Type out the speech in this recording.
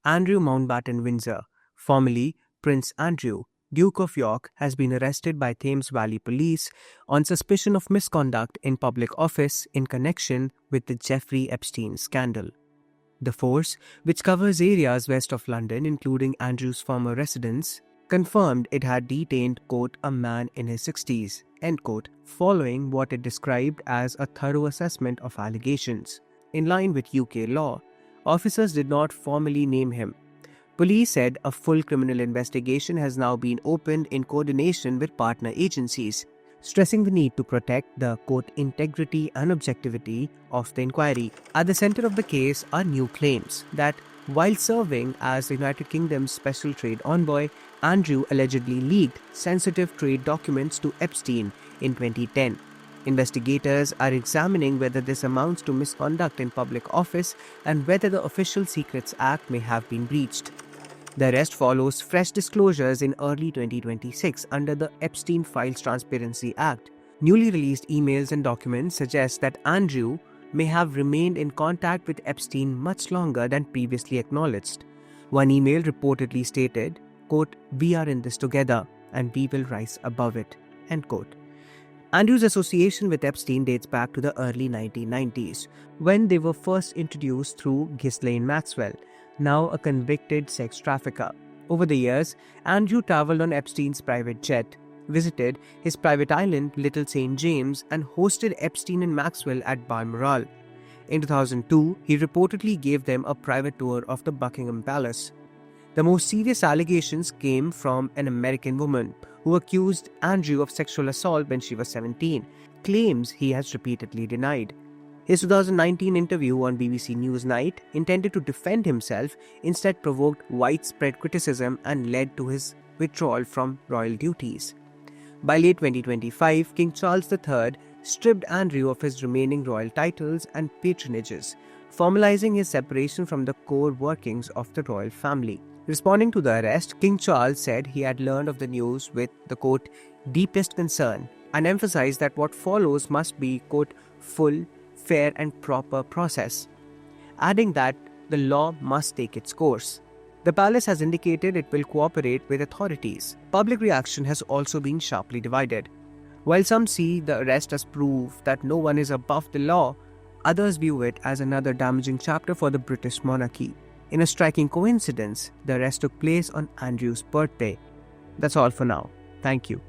Andrew Mountbatten Windsor, formerly Prince Andrew, Duke of York, has been arrested by Thames Valley Police on suspicion of misconduct in public office in connection with the Jeffrey Epstein scandal. The force, which covers areas west of London, including Andrew's former residence, confirmed it had detained, quote, a man in his 60s, end quote, following what it described as a thorough assessment of allegations. In line with UK law, officers did not formally name him. Police said a full criminal investigation has now been opened in coordination with partner agencies, stressing the need to protect the, quote, integrity and objectivity of the inquiry. At the center of the case are new claims that, while serving as the United Kingdom's special trade envoy, Andrew allegedly leaked sensitive trade documents to Epstein in 2010. Investigators are examining whether this amounts to misconduct in public office and whether the Official Secrets Act may have been breached. The arrest follows fresh disclosures in early 2026 under the Epstein Files Transparency Act. Newly released emails and documents suggest that Andrew may have remained in contact with Epstein much longer than previously acknowledged. One email reportedly stated, quote, "We are in this together and we will rise above it," end quote. Andrew's association with Epstein dates back to the early 1990s, when they were first introduced through Ghislaine Maxwell, now a convicted sex trafficker. Over the years, Andrew traveled on Epstein's private jet, visited his private island, Little St. James, and hosted Epstein and Maxwell at Balmoral. In 2002, he reportedly gave them a private tour of the Buckingham Palace. The most serious allegations came from an American woman who accused Andrew of sexual assault when she was 17, claims he has repeatedly denied. His 2019 interview on BBC Newsnight, intended to defend himself, instead provoked widespread criticism and led to his withdrawal from royal duties. By late 2025, King Charles III stripped Andrew of his remaining royal titles and patronages, formalizing his separation from the core workings of the royal family. Responding to the arrest, King Charles said he had learned of the news with the, quote, deepest concern, and emphasized that what follows must be, quote, full, fair and proper process, adding that the law must take its course. The palace has indicated it will cooperate with authorities. Public reaction has also been sharply divided. While some see the arrest as proof that no one is above the law, others view it as another damaging chapter for the British monarchy. In a striking coincidence, the arrest took place on Andrew's birthday. That's all for now. Thank you.